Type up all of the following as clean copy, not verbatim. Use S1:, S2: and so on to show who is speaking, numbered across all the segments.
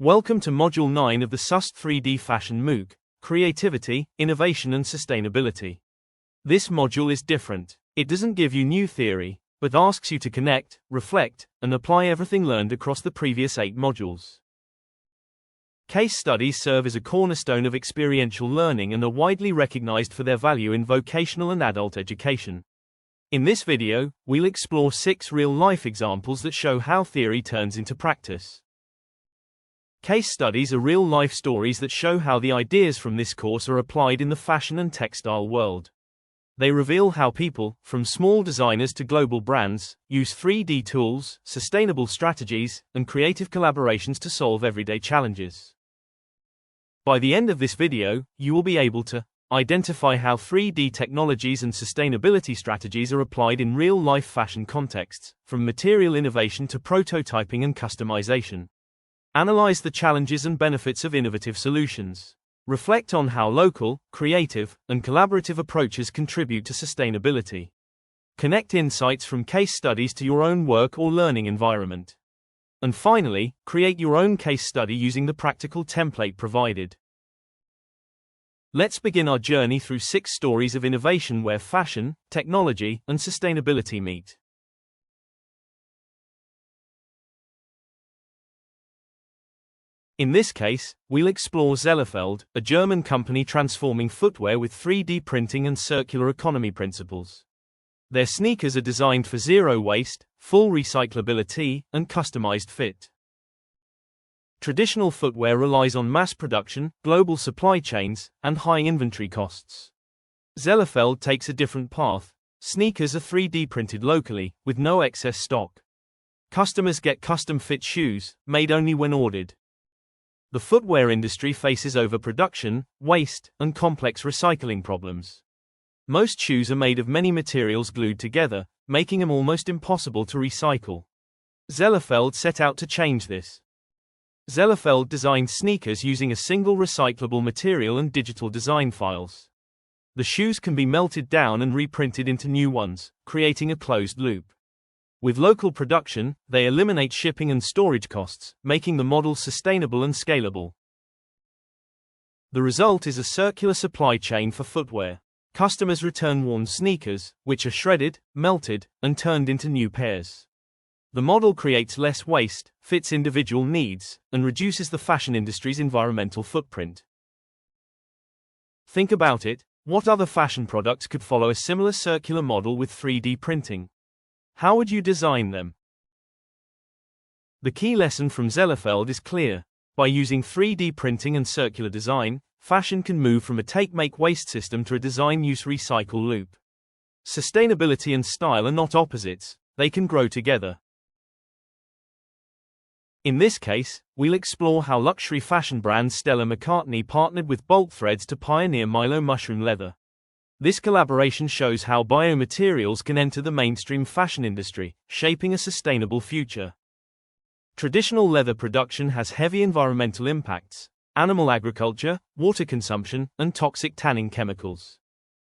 S1: Welcome to Module 9 of the SUST 3D Fashion MOOC, Creativity, Innovation and Sustainability. This module is different. It doesn't give you new theory, but asks you to connect, reflect, and apply everything learned across the previous 8 modules. Case studies serve as a cornerstone of experiential learning and are widely recognized for their value in vocational and adult education. In this video, we'll explore 6 real-life examples that show how theory turns into practice. Case studies are real-life stories that show how the ideas from this course are applied in the fashion and textile world. They reveal how people, from small designers to global brands, use 3D tools, sustainable strategies, and creative collaborations to solve everyday challenges. By the end of this video, you will be able to identify how 3D technologies and sustainability strategies are applied in real-life fashion contexts, from material innovation to prototyping and customization. Analyze the challenges and benefits of innovative solutions. Reflect on how local, creative, and collaborative approaches contribute to sustainability. Connect insights from case studies to your own work or learning environment. And finally, create your own case study using the practical template provided. Let's begin our journey through 6 stories of innovation where fashion, technology, and sustainability meet. In this case, we'll explore Zellerfeld, a German company transforming footwear with 3D printing and circular economy principles. Their sneakers are designed for zero waste, full recyclability, and customized fit. Traditional footwear relies on mass production, global supply chains, and high inventory costs. Zellerfeld takes a different path. Sneakers are 3D printed locally, with no excess stock. Customers get custom-fit shoes, made only when ordered. The footwear industry faces overproduction, waste, and complex recycling problems. Most shoes are made of many materials glued together, making them almost impossible to recycle. Zellerfeld set out to change this. Zellerfeld designed sneakers using a single recyclable material and digital design files. The shoes can be melted down and reprinted into new ones, creating a closed loop. With local production, they eliminate shipping and storage costs, making the model sustainable and scalable. The result is a circular supply chain for footwear. Customers return worn sneakers, which are shredded, melted, and turned into new pairs. The model creates less waste, fits individual needs, and reduces the fashion industry's environmental footprint. Think about it, what other fashion products could follow a similar circular model with 3D printing? How would you design them? The key lesson from Zellerfeld is clear. By using 3D printing and circular design, fashion can move from a take-make-waste system to a design-use-recycle loop. Sustainability and style are not opposites, they can grow together. In this case, we'll explore how luxury fashion brand Stella McCartney partnered with Bulk Threads to pioneer Mylo mushroom leather. This collaboration shows how biomaterials can enter the mainstream fashion industry, shaping a sustainable future. Traditional leather production has heavy environmental impacts: animal agriculture, water consumption, and toxic tanning chemicals.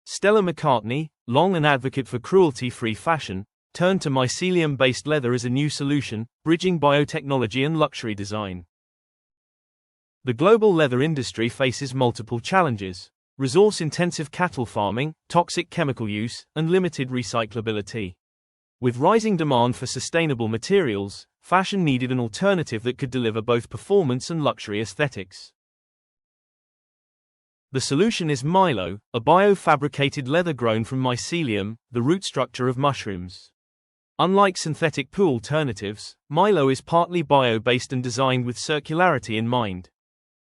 S1: Stella McCartney, long an advocate for cruelty-free fashion, turned to mycelium-based leather as a new solution, bridging biotechnology and luxury design. The global leather industry faces multiple challenges: resource-intensive cattle farming, toxic chemical use, and limited recyclability. With rising demand for sustainable materials, fashion needed an alternative that could deliver both performance and luxury aesthetics. The solution is Mylo, a bio-fabricated leather grown from mycelium, the root structure of mushrooms. Unlike synthetic poo alternatives, Mylo is partly bio-based and designed with circularity in mind.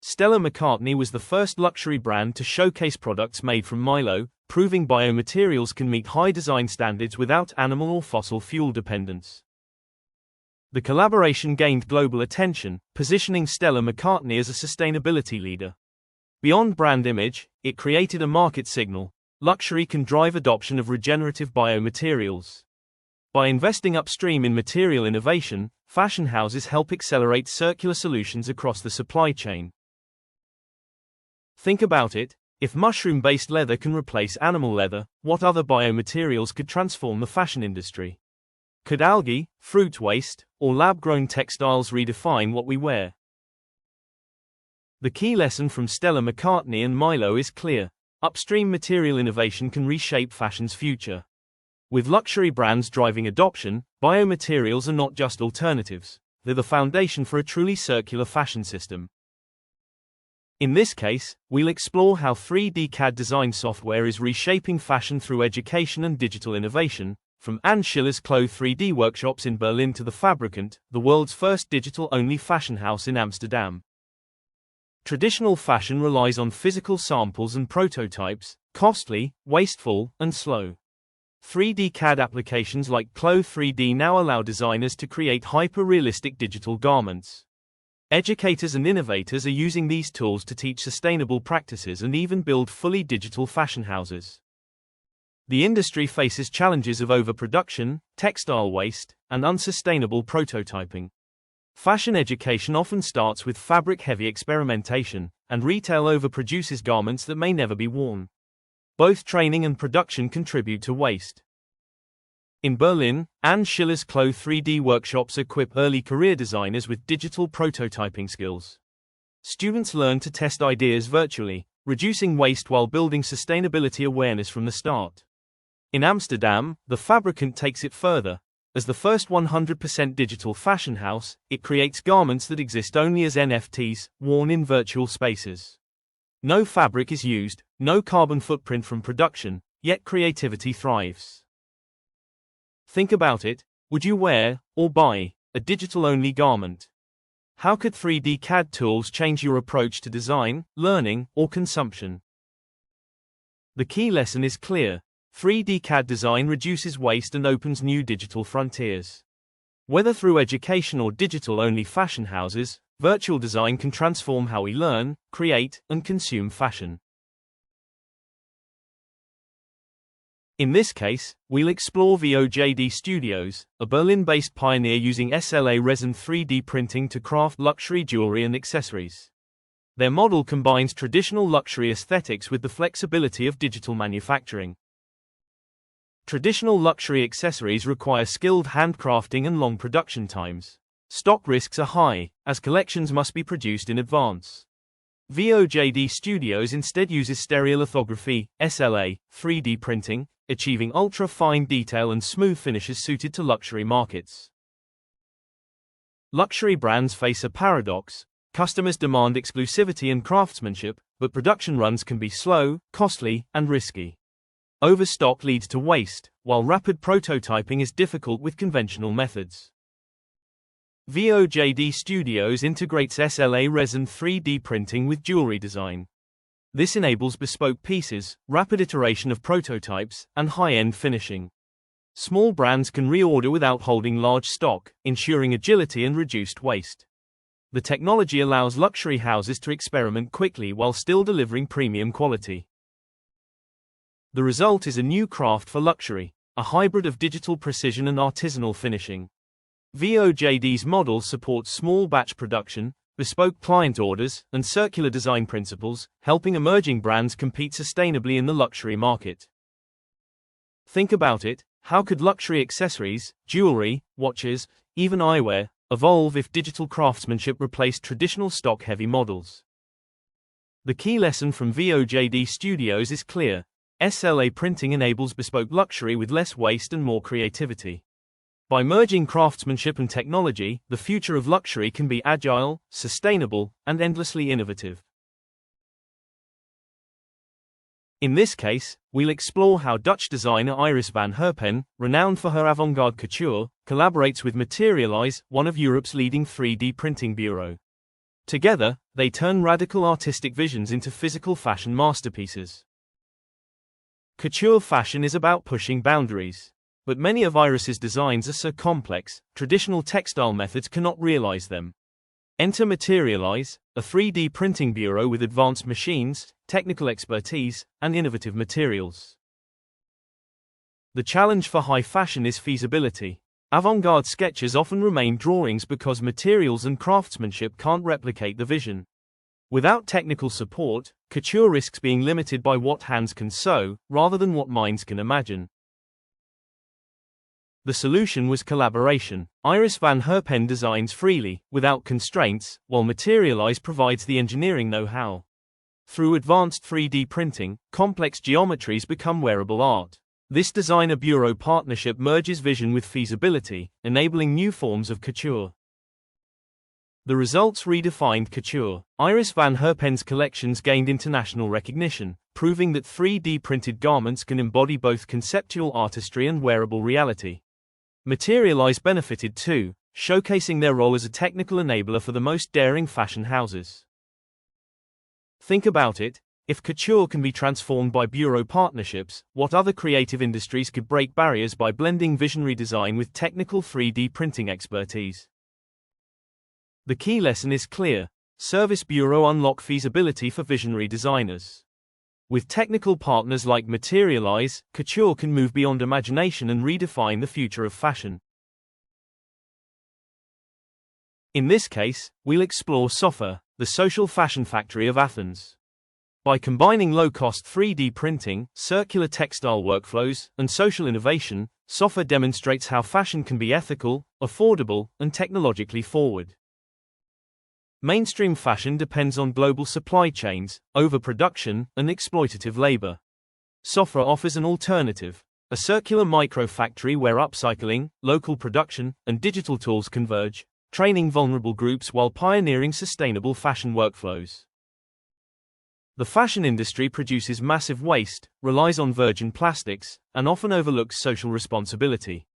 S1: Stella McCartney was the first luxury brand to showcase products made from Mylo, proving biomaterials can meet high design standards without animal or fossil fuel dependence. The collaboration gained global attention, positioning Stella McCartney as a sustainability leader. Beyond brand image, it created a market signal: luxury can drive adoption of regenerative biomaterials. By investing upstream in material innovation, fashion houses help accelerate circular solutions across the supply chain. Think about it, if mushroom-based leather can replace animal leather, what other biomaterials could transform the fashion industry? Could algae, fruit waste, or lab-grown textiles redefine what we wear? The key lesson from Stella McCartney and Milo is clear. Upstream material innovation can reshape fashion's future. With luxury brands driving adoption, biomaterials are not just alternatives, they're the foundation for a truly circular fashion system. In this case, we'll explore how 3D CAD design software is reshaping fashion through education and digital innovation, from Anne Schiller's Clo 3D workshops in Berlin to The Fabricant, the world's first digital-only fashion house in Amsterdam. Traditional fashion relies on physical samples and prototypes, costly, wasteful, and slow. 3D CAD applications like Clo 3D now allow designers to create hyper-realistic digital garments. Educators and innovators are using these tools to teach sustainable practices and even build fully digital fashion houses. The industry faces challenges of overproduction, textile waste, and unsustainable prototyping. Fashion education often starts with fabric-heavy experimentation, and retail overproduces garments that may never be worn. Both training and production contribute to waste. In Berlin, Anne Schiller's Clo 3D workshops equip early career designers with digital prototyping skills. Students learn to test ideas virtually, reducing waste while building sustainability awareness from the start. In Amsterdam, The Fabricant takes it further. As the first 100% digital fashion house, it creates garments that exist only as NFTs, worn in virtual spaces. No fabric is used, no carbon footprint from production, yet creativity thrives. Think about it, would you wear, or buy, a digital-only garment? How could 3D CAD tools change your approach to design, learning, or consumption? The key lesson is clear. 3D CAD design reduces waste and opens new digital frontiers. Whether through education or digital-only fashion houses, virtual design can transform how we learn, create, and consume fashion. In this case, we'll explore VOJD Studios, a Berlin-based pioneer using SLA resin 3D printing to craft luxury jewelry and accessories. Their model combines traditional luxury aesthetics with the flexibility of digital manufacturing. Traditional luxury accessories require skilled handcrafting and long production times. Stock risks are high, as collections must be produced in advance. VOJD Studios instead uses stereolithography, SLA, 3D printing, achieving ultra-fine detail and smooth finishes suited to luxury markets. Luxury brands face a paradox. Customers demand exclusivity and craftsmanship, but production runs can be slow, costly, and risky. Overstock leads to waste, while rapid prototyping is difficult with conventional methods. VOJD Studios integrates SLA resin 3D printing with jewelry design. This enables bespoke pieces, rapid iteration of prototypes, and high-end finishing. Small brands can reorder without holding large stock, ensuring agility and reduced waste. The technology allows luxury houses to experiment quickly while still delivering premium quality. The result is a new craft for luxury, a hybrid of digital precision and artisanal finishing. VOJD's model supports small batch production, bespoke client orders, and circular design principles, helping emerging brands compete sustainably in the luxury market. Think about it, how could luxury accessories, jewelry, watches, even eyewear, evolve if digital craftsmanship replaced traditional stock-heavy models? The key lesson from VOJD Studios is clear. SLA printing enables bespoke luxury with less waste and more creativity. By merging craftsmanship and technology, the future of luxury can be agile, sustainable, and endlessly innovative. In this case, we'll explore how Dutch designer Iris van Herpen, renowned for her avant-garde couture, collaborates with Materialise, one of Europe's leading 3D printing bureau. Together, they turn radical artistic visions into physical fashion masterpieces. Couture fashion is about pushing boundaries. But many of Iris's designs are so complex, traditional textile methods cannot realize them. Enter Materialise, a 3D printing bureau with advanced machines, technical expertise, and innovative materials. The challenge for high fashion is feasibility. Avant-garde sketches often remain drawings because materials and craftsmanship can't replicate the vision. Without technical support, couture risks being limited by what hands can sew, rather than what minds can imagine. The solution was collaboration. Iris van Herpen designs freely, without constraints, while Materialise provides the engineering know-how. Through advanced 3D printing, complex geometries become wearable art. This designer-bureau partnership merges vision with feasibility, enabling new forms of couture. The results redefined couture. Iris van Herpen's collections gained international recognition, proving that 3D printed garments can embody both conceptual artistry and wearable reality. Materialise benefited too, showcasing their role as a technical enabler for the most daring fashion houses. Think about it, if couture can be transformed by bureau partnerships, what other creative industries could break barriers by blending visionary design with technical 3D printing expertise? The key lesson is clear: Service Bureau unlock feasibility for visionary designers. With technical partners like Materialise, couture can move beyond imagination and redefine the future of fashion. In this case, we'll explore SOFA, the social fashion factory of Athens. By combining low-cost 3D printing, circular textile workflows, and social innovation, SOFA demonstrates how fashion can be ethical, affordable, and technologically forward. Mainstream fashion depends on global supply chains, overproduction, and exploitative labor. SOFA offers an alternative, a circular micro-factory where upcycling, local production, and digital tools converge, training vulnerable groups while pioneering sustainable fashion workflows. The fashion industry produces massive waste, relies on virgin plastics, and often overlooks social responsibility.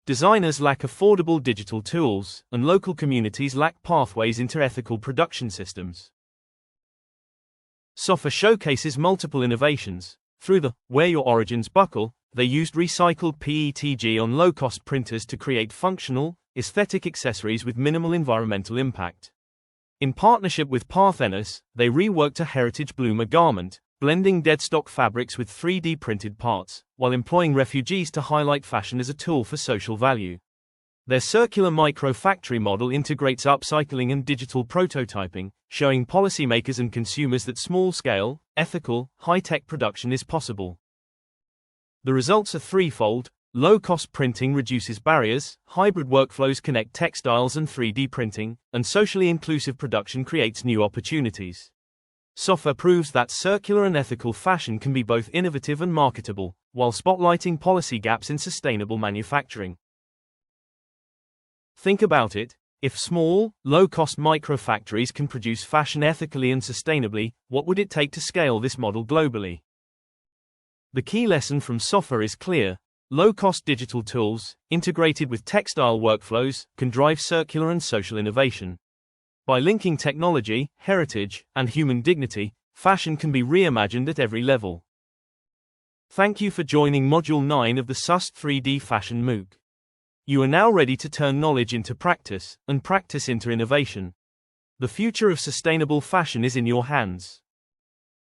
S1: Designers lack affordable digital tools, and local communities lack pathways into ethical production systems. SOFA showcases multiple innovations. Through the Wear Your Origins buckle, they used recycled PETG on low-cost printers to create functional, aesthetic accessories with minimal environmental impact. In partnership with Parthenos, they reworked a heritage bloomer garment, blending deadstock fabrics with 3D printed parts, while employing refugees to highlight fashion as a tool for social value. Their circular micro-factory model integrates upcycling and digital prototyping, showing policymakers and consumers that small-scale, ethical, high-tech production is possible. The results are threefold: low-cost printing reduces barriers, hybrid workflows connect textiles and 3D printing, and socially inclusive production creates new opportunities. SOFA proves that circular and ethical fashion can be both innovative and marketable, while spotlighting policy gaps in sustainable manufacturing. Think about it: if small, low-cost micro-factories can produce fashion ethically and sustainably, what would it take to scale this model globally? The key lesson from SOFA is clear: low-cost digital tools, integrated with textile workflows, can drive circular and social innovation. By linking technology, heritage, and human dignity, fashion can be reimagined at every level. Thank you for joining Module 9 of the SUST 3D Fashion MOOC. You are now ready to turn knowledge into practice, and practice into innovation. The future of sustainable fashion is in your hands.